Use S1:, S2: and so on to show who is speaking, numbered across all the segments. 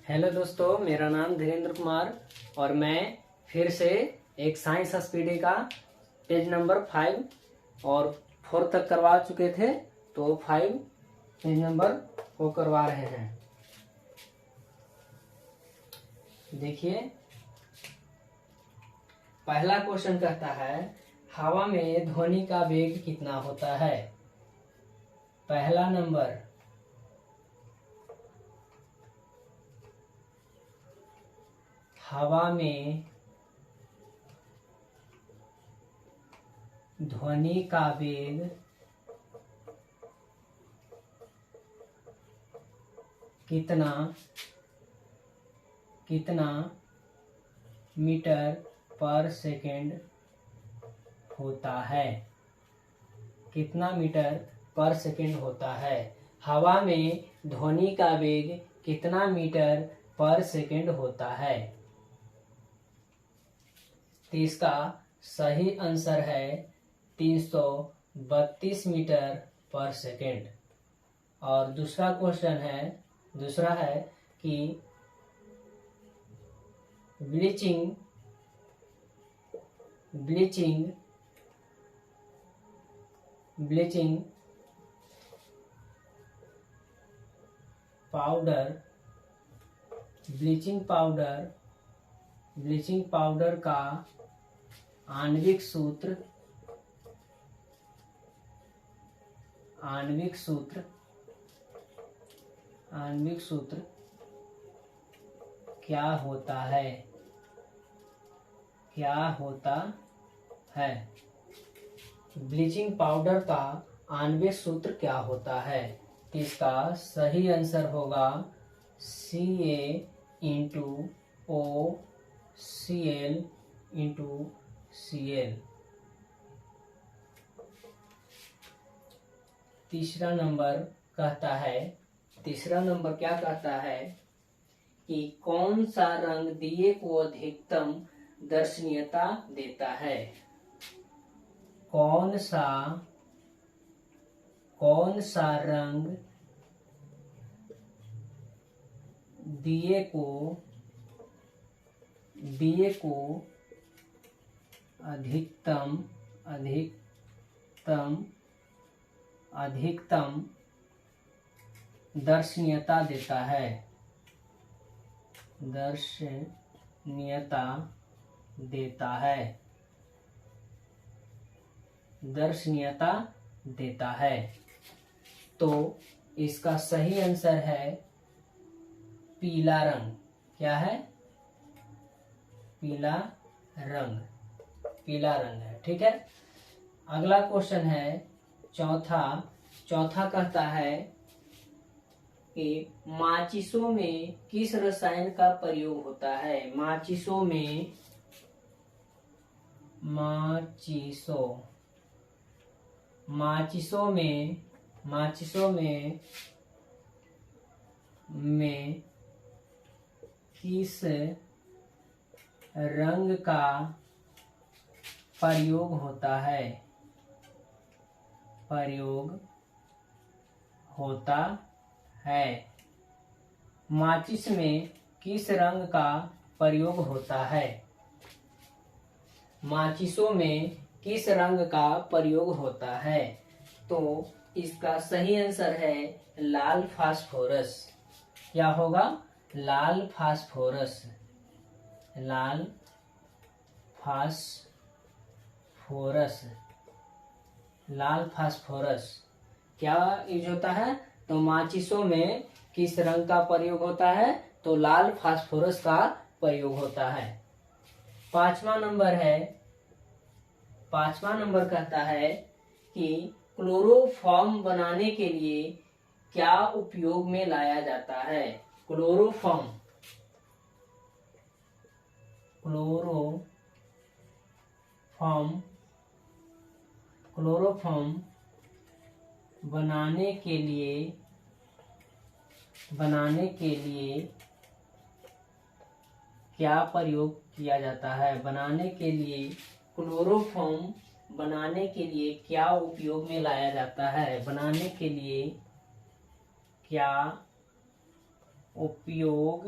S1: Hello दोस्तों, मेरा नाम धीरेन्द्र कुमार और मैं फिर से एक साइंस स्पीडी का पेज नंबर 5 और 4 तक करवा चुके थे, तो 5 पेज नंबर को करवा रहे हैं। देखिए, पहला क्वेश्चन कहता है हवा में ध्वनि का वेग कितना होता है। पहला नंबर, हवा में ध्वनि का वेग कितना मीटर पर सेकेंड होता है। कितना मीटर पर सेकेंड होता है। हवा में ध्वनि का वेग कितना मीटर पर सेकेंड होता है। तो इसका सही आंसर है 332 मीटर पर सेकेंड। और दूसरा क्वेश्चन है कि ब्लीचिंग पाउडर का आणविक सूत्र क्या होता है। ब्लीचिंग पाउडर का आणविक सूत्र क्या होता है। तो इसका सही आंसर होगा CaOCl. तीसरा नंबर क्या कहता है कि कौन सा रंग दिए को अधिकतम दर्शनीयता देता है। कौन सा रंग दिए को अधिकतम दर्शनीयता देता है। तो इसका सही आंसर है पीला रंग। क्या है? पीला रंग है। ठीक है। अगला क्वेश्चन है चौथा कहता है कि माचिसों में किस रसायन का प्रयोग होता है। माचिसों में किस रंग का प्रयोग होता है। माचिस में किस रंग का प्रयोग होता है। माचिसों में किस रंग का प्रयोग होता है। तो इसका सही आंसर है लाल फास्फोरस। क्या होगा? लाल फास्फोरस। क्या यूज होता है। तो माचिसों में किस रंग का प्रयोग होता है। तो लाल फास्फोरस का प्रयोग होता है। पांचवा नंबर कहता है कि क्लोरोफॉर्म बनाने के लिए क्या उपयोग में लाया जाता है। क्लोरोफॉर्म बनाने के लिए क्या प्रयोग किया जाता है। क्लोरोफॉर्म बनाने के लिए क्या उपयोग में लाया जाता है। क्या उपयोग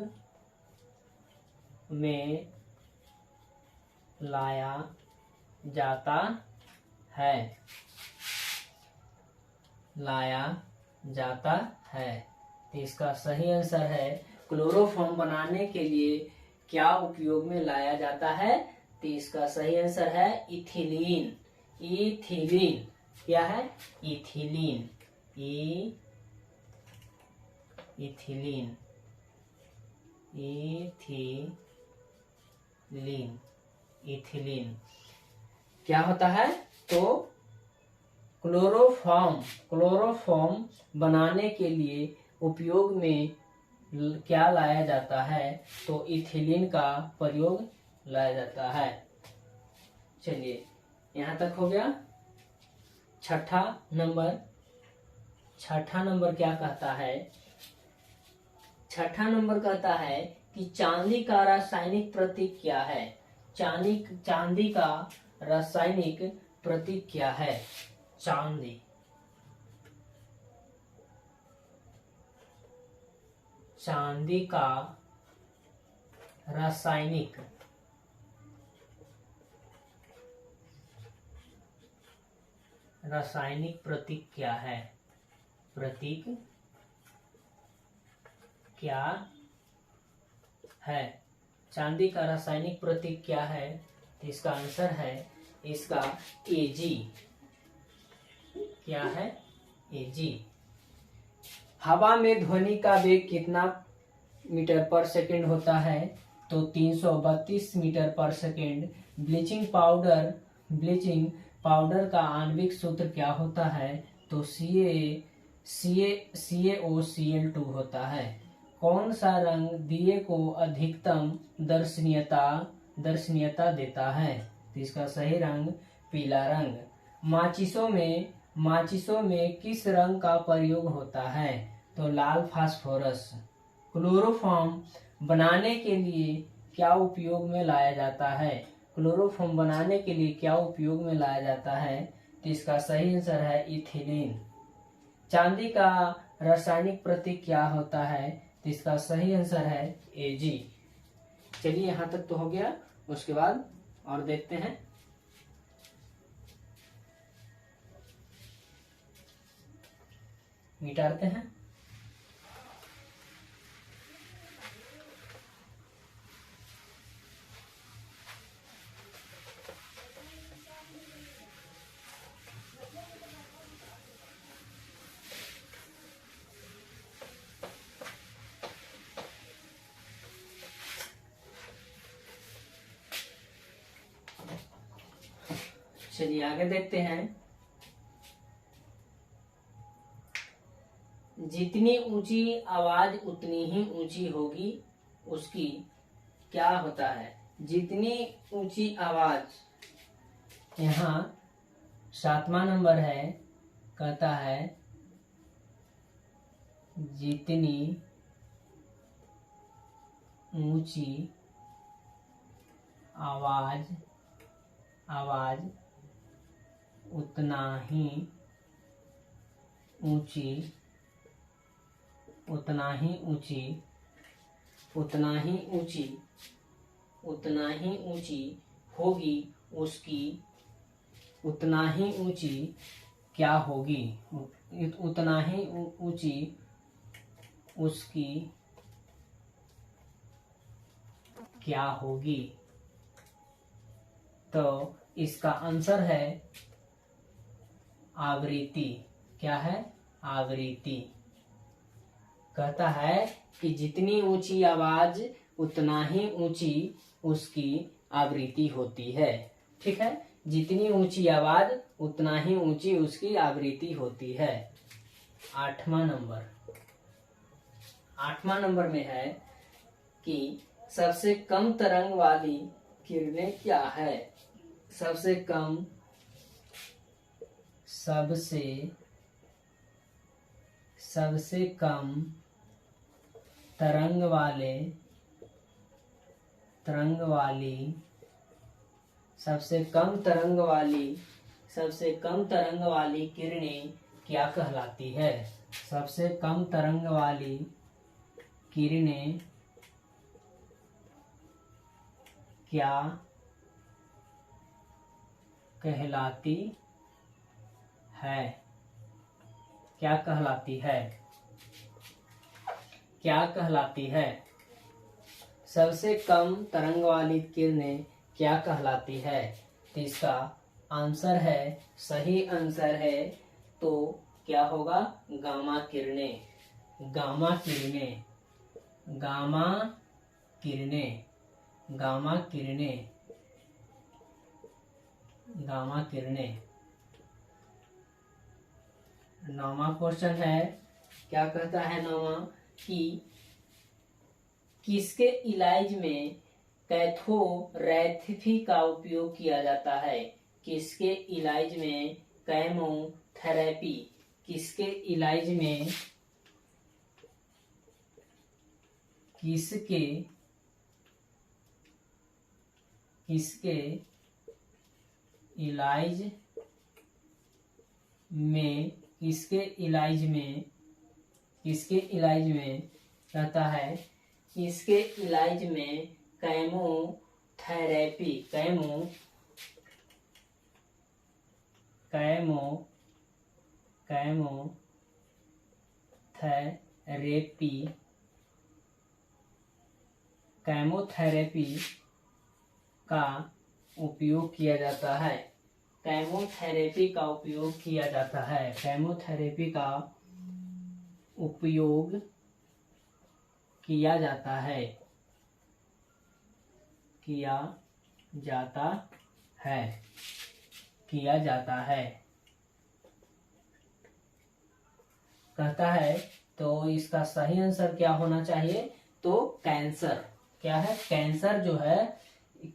S1: में लाया जाता है, लाया जाता है। तो इसका सही आंसर है क्लोरोफॉर्म बनाने के लिए क्या उपयोग में लाया जाता है। तो इसका सही आंसर है इथिलीन। इथिलीन क्या है? इथिलीन। इथिलीन। इथिलीन। इथिलीन क्या होता है? तो क्लोरोफॉर्म बनाने के लिए उपयोग में क्या लाया जाता है? तो इथिलीन का प्रयोग लाया जाता है। चलिए यहाँ तक हो गया। छठा नंबर क्या कहता है? छठा नंबर कहता है कि चांदी का रासायनिक प्रतीक क्या है? चांदी का रासायनिक प्रतीक क्या है? चांदी का रासायनिक प्रतीक क्या है? प्रतीक क्या है? चांदी का रासायनिक प्रतीक क्या है? तो इसका आंसर है इसका Ag। क्या है? Ag। हवा में ध्वनि का वेग कितना मीटर पर सेकंड होता है? तो 332 मीटर पर सेकंड। ब्लीचिंग पाउडर का आणविक सूत्र क्या होता है? तो CaOCl2 होता है। कौन सा रंग दिए को अधिकतम दर्शनीयता देता है? तो इसका सही रंग पीला रंग। माचिसों में किस रंग का प्रयोग होता है? तो लाल फास्फोरस। क्लोरोफॉर्म बनाने के लिए क्या उपयोग में लाया जाता है? क्लोरोफॉर्म बनाने के लिए क्या उपयोग में लाया जाता है? तो इसका सही आंसर है इथिलीन। चांदी का रासायनिक प्रतीक क्या होता है? तो इसका सही आंसर है Ag। चलिए यहाँ तक तो हो गया। उसके बाद और देखते हैं। मिटाते हैं। चलिए आगे देखते हैं। जितनी ऊंची आवाज उतनी ही ऊंची होगी उसकी क्या होता है? जितनी ऊंची आवाज, यहाँ 7वां नंबर है, कहता है जितनी ऊंची आवाज उतना ही ऊंची होगी उसकी उतना ही ऊंची क्या होगी? उतना ही ऊंची उसकी क्या होगी? तो इसका आंसर है आवृत्ति। क्या है? आवृत्ति। कहता है कि जितनी ऊंची आवाज उतना ही ऊंची उसकी आवृत्ति होती है। ठीक है, जितनी ऊंची आवाज उतना ही ऊंची उसकी आवृत्ति होती है। 8वां नंबर में है कि सबसे कम तरंग वाली किरणें क्या है? सबसे कम तरंग वाली किरणें क्या कहलाती है? सबसे कम तरंग वाली किरणें क्या कहलाती है? क्या कहलाती है? क्या कहलाती है? सबसे कम तरंग वाली किरणें क्या कहलाती है? तो इसका आंसर है, सही आंसर है तो क्या होगा? गामा किरणें। गामा किरणें, गामा किरणें, गामा किरणें, गामा किरणें। 9वां क्वेश्चन है, क्या कहता है 9वां कि किसके इलाज में कैथोरैथेपी का उपयोग किया जाता है? किसके इलाज में केमोथेरेपी, किसके इलाज में, किसके इलाज में, किसके इलाज में, किसके इलाज में कहता है, किसके इलाज में केमोथेरेपी, केमोथेरेपी का उपयोग किया जाता है? केमोथेरेपी का उपयोग किया जाता है। केमोथेरेपी का उपयोग किया जाता है, किया जाता है, किया जाता है कहता है। तो इसका सही आंसर क्या होना चाहिए? तो कैंसर। क्या है? कैंसर जो है,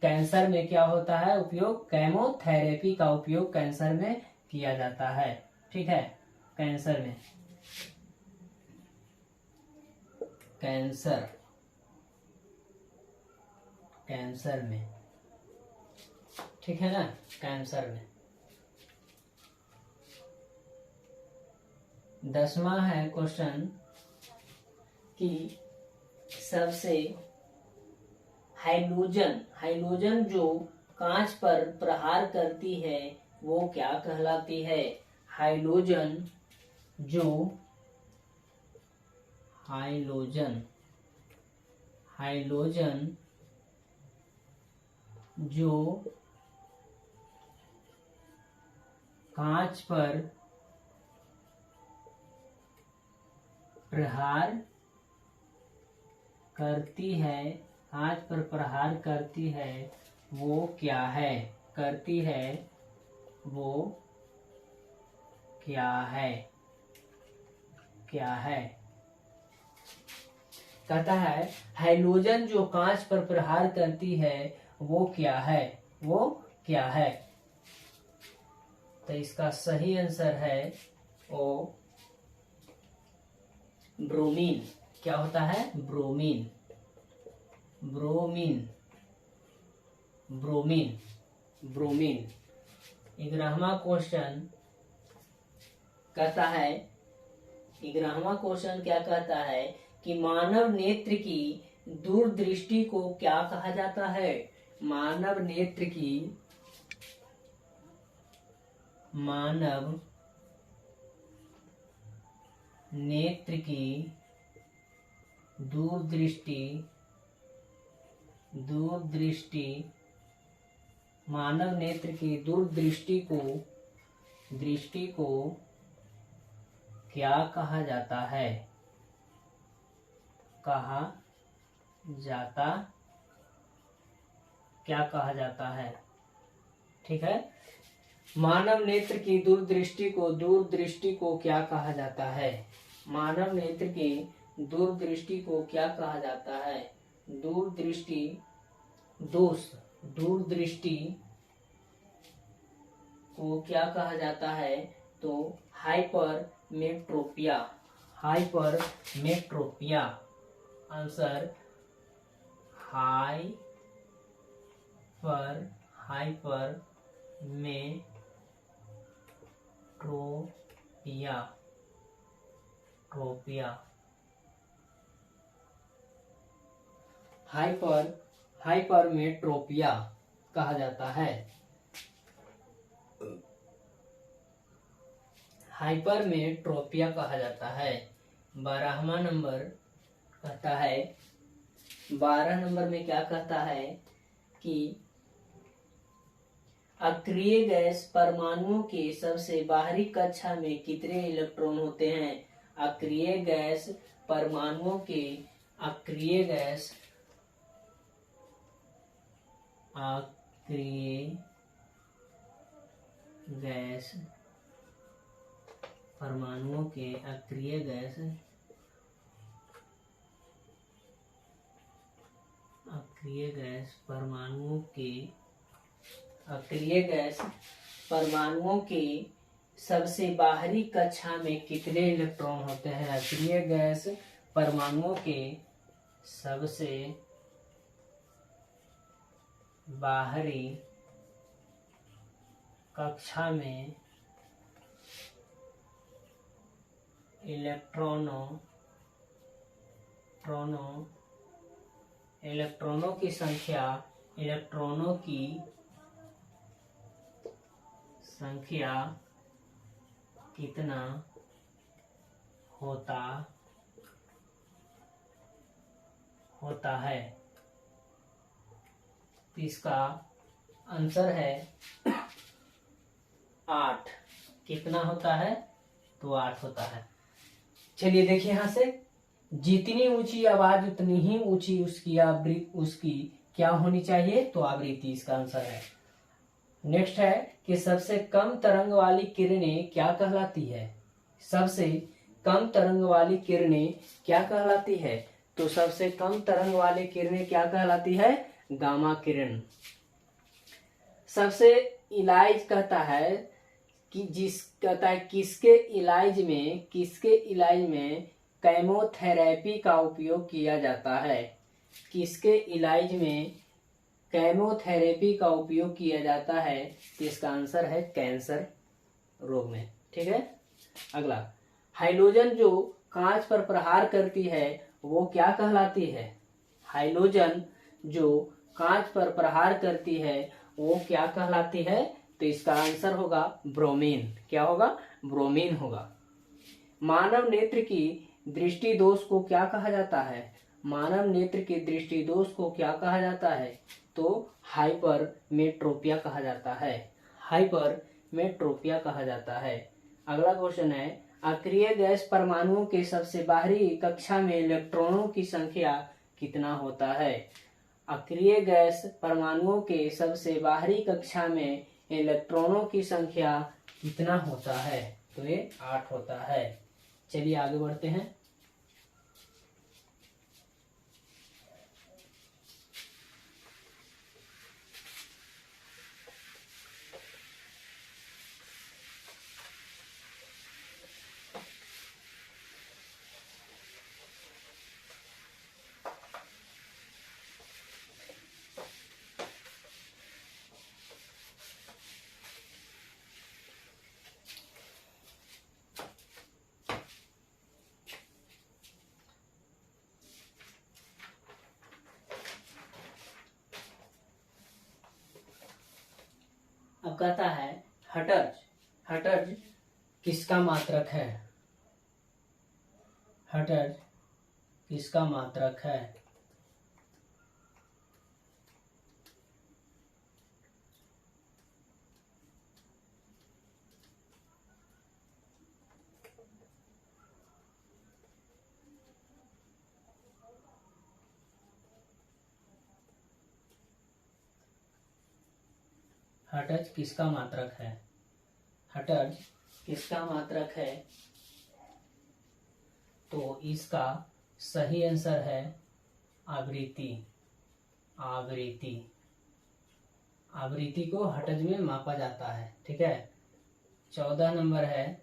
S1: कैंसर में क्या होता है उपयोग? केमोथेरेपी का उपयोग कैंसर में किया जाता है। ठीक है, कैंसर में, कैंसर, कैंसर में, ठीक है ना, कैंसर में। 10वां है क्वेश्चन कि सबसे हाइलोजन जो कांच पर प्रहार करती है वो क्या कहलाती है? हाइलोजन जो, हाइलोजन जो कांच पर प्रहार करती है, कांच पर प्रहार करती है वो क्या है? करती है वो क्या है? क्या है? कहता है हाइलोजन जो कांच पर प्रहार करती है वो क्या है? वो क्या है? तो इसका सही आंसर है ओ ब्रोमीन। क्या होता है? Bromine, bromine, bromine, bromine. 11वां क्वेश्चन कहता है, 11वां क्वेश्चन क्या कहता है कि मानव नेत्र की दूरदृष्टि को क्या कहा जाता है? मानव नेत्र की, मानव नेत्र की दूरदृष्टि, दूरदृष्टि, मानव नेत्र की दूरदृष्टि को, दृष्टि को क्या कहा जाता है? कहा जाता, क्या कहा जाता है? ठीक है, मानव नेत्र की दूरदृष्टि को, दूरदृष्टि को क्या कहा जाता है? मानव नेत्र की दूरदृष्टि को क्या कहा जाता है? दूरदृष्टि, दूरदृष्टि को क्या कहा जाता है? तो hypermetropia, hypermetropia. Answer hypermetropia, ट्रोपिया, hypermetropia कहा जाता है। हाइपरमेट्रोपिया कहा जाता है। 12वां नंबर कहता है, 12 नंबर में क्या कहता है कि अक्रिय गैस परमाणुओं के सबसे बाहरी कक्षा में कितने इलेक्ट्रॉन होते हैं। अक्रिय गैस परमाणुओं के अक्रिय गैस परमाणुओं के अक्रिय गैस परमाणुओं के सबसे बाहरी कक्षा में कितने इलेक्ट्रॉन होते हैं। अक्रिय गैस परमाणुओं के सबसे बाहरी कक्षा में इलेक्ट्रॉनों की संख्या कितना होता है। तो इसका आंसर है 8। कितना होता है? तो 8 होता है। चलिए देखिए यहां से, जितनी ऊंची आवाज उतनी ही ऊंची उसकी क्या होनी चाहिए, तो आवृत्ति इसका आंसर है। नेक्स्ट है कि सबसे कम तरंग वाली किरणें क्या कहलाती है। सबसे कम तरंग वाली किरणें क्या कहलाती है। तो सबसे कम तरंग वाली किरणें क्या कहलाती है? गामा किरण। सबसे इलाज कहता है कि किसके इलाज में केमोथेरेपी का उपयोग किया जाता है। किसके इलाज में केमोथेरेपी का उपयोग किया जाता है। तो इसका आंसर है कैंसर रोग में। ठीक है। अगला, हाइड्रोजन जो कांच पर प्रहार करती है वो क्या कहलाती है। हाइड्रोजन जो कांच पर प्रहार करती है वो क्या कहलाती है। तो इसका आंसर होगा ब्रोमीन। क्या होगा? ब्रोमीन होगा। मानव नेत्र की दृष्टि दोष को क्या कहा जाता है। मानव नेत्र की दृष्टि दोष को क्या कहा जाता है। तो हाइपरमेट्रोपिया कहा जाता है। हाइपरमेट्रोपिया कहा जाता है। अगला क्वेश्चन है, अक्रिय गैस परमाणुओं के सबसे बाहरी कक्षा में इलेक्ट्रॉनों की संख्या कितना होता है। अक्रिय गैस परमाणुओं के सबसे बाहरी कक्षा में इलेक्ट्रॉनों की संख्या कितना होता है। तो ये 8 होता है। चलिए आगे बढ़ते हैं। अब कहता है, हटर्ज किसका मात्रक है। हटर्ज किसका मात्रक है। हटर्ज किसका मात्रक है। हटर्ज किसका मात्रक है। तो इसका सही आंसर है आवृत्ति। आवृत्ति को हटर्ज में मापा जाता है। ठीक है। 14 नंबर है।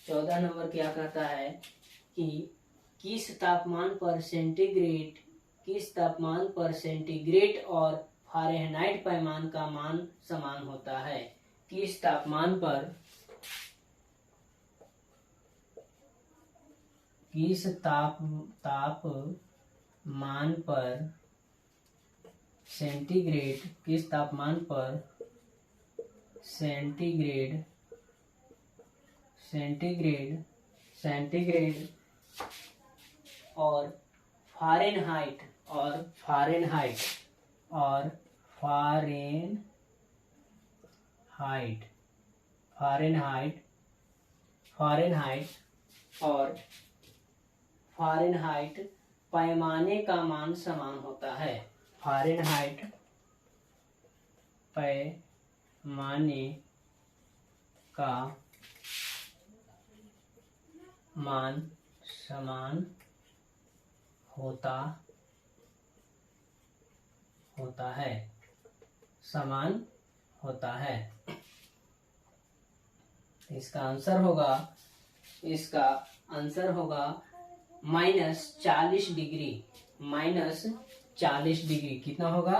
S1: 14 नंबर क्या कहता है कि किस तापमान पर सेंटीग्रेड और फ़ारेनहाइट पैमाने का मान समान होता है। किस तापमान पर सेंटीग्रेड किस तापमान पर सेंटीग्रेड और फ़ारेनहाइट और फ़ारेनहाइट पैमाने का मान समान होता है। फ़ारेनहाइट पैमाने का मान समान होता है। इसका आंसर होगा -40 डिग्री। कितना होगा?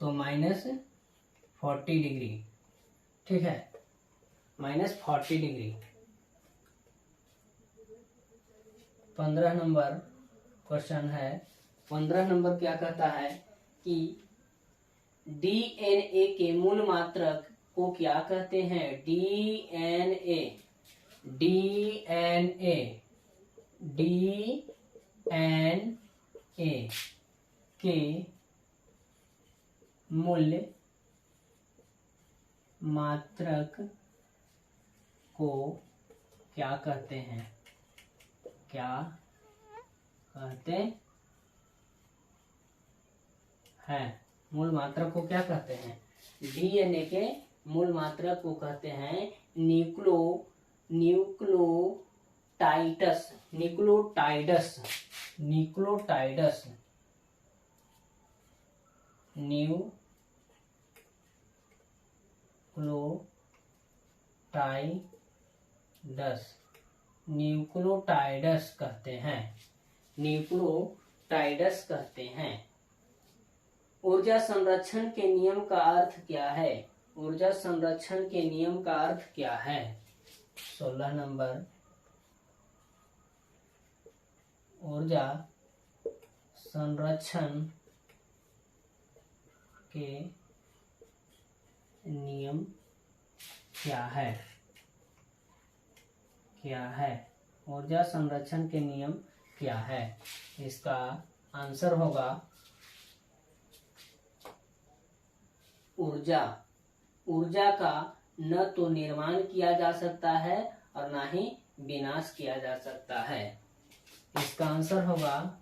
S1: तो -40 डिग्री। ठीक है, -40 डिग्री। 15 नंबर क्वेश्चन है। 15 नंबर क्या कहता है कि डीएनए के मूल मात्रक को क्या कहते हैं? डीएनए के मूल मात्रक को क्या कहते हैं? मूल मात्रक को क्या कहते हैं? डीएनए के मूल मात्रक को कहते हैं न्यूक्लियोटाइड्स। न्यूक्लियोटाइड्स कहते हैं। ऊर्जा संरक्षण के नियम का अर्थ क्या है? 16 नंबर ऊर्जा संरक्षण के नियम क्या है? ऊर्जा संरक्षण के नियम क्या है? इसका आंसर होगा ऊर्जा का न तो निर्माण किया जा सकता है और न ही विनाश किया जा सकता है। इसका आंसर होगा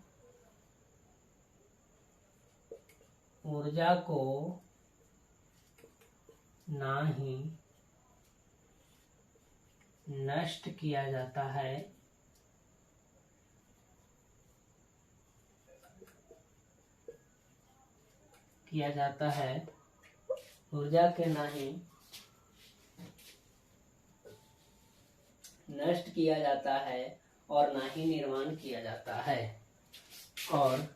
S1: ऊर्जा को ना ही नष्ट किया जाता है ऊर्जा के ना ही नष्ट किया जाता है और ना ही निर्माण किया जाता है। और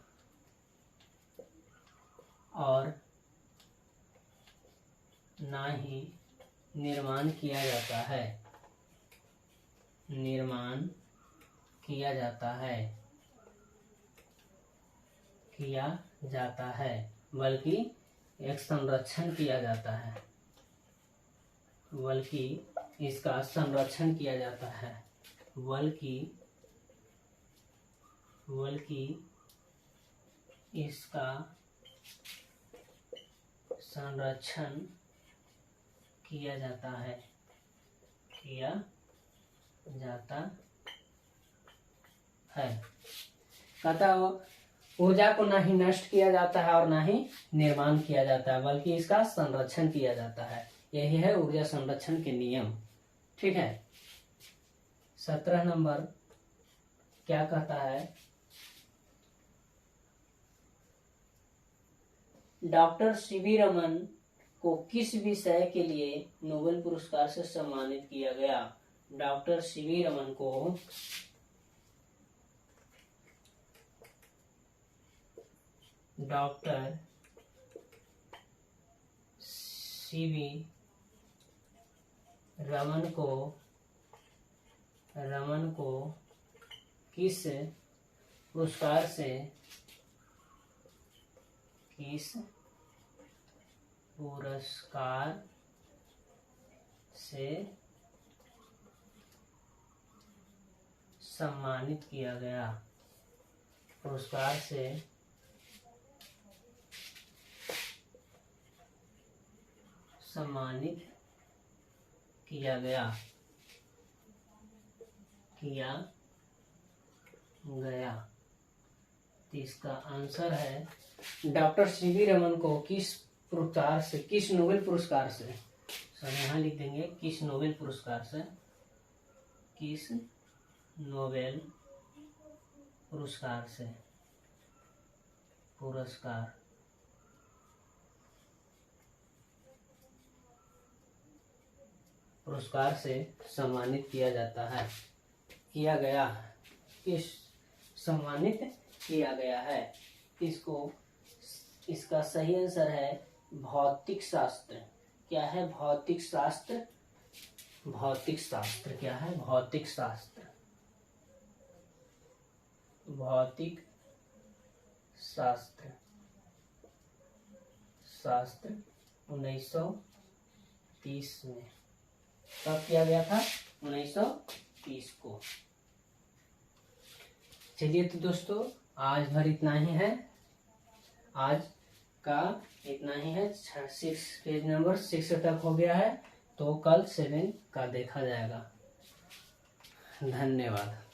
S1: ना ही निर्माण किया जाता है बल्कि एक संरक्षण किया जाता है, बल्कि इसका संरक्षण किया जाता है, बल्कि इसका संरक्षण किया जाता है। कहता हो ऊर्जा को ना ही नष्ट किया जाता है और ना ही निर्माण किया जाता है, बल्कि इसका संरक्षण किया जाता है। यही है ऊर्जा संरक्षण के नियम। ठीक है। 17 नंबर क्या कहता है? डॉक्टर सीवी रमन को किस विषय के लिए नोबेल पुरस्कार से सम्मानित किया गया? डॉक्टर सीवी रमन को रमन को किस पुरस्कार से पुरस्कार से सम्मानित किया गया। पुरस्कार से सम्मानित किया गया तो इसका आंसर है डॉक्टर सीवी रमन को किस नोबेल पुरस्कार से, यहाँ लिख देंगे किस नोबेल पुरस्कार से, किस नोबेल पुरस्कार से सम्मानित किया जाता है, सम्मानित किया गया है। इसका सही आंसर है भौतिक शास्त्र। क्या है? भौतिक शास्त्र। क्या है? भौतिक शास्त्र। 1930 में। कब किया गया था? 1930 को। चलिए तो दोस्तों, आज भर इतना ही है। आज का इतना ही है। पेज नंबर 6 तक हो गया है, तो कल 7 का देखा जाएगा। धन्यवाद।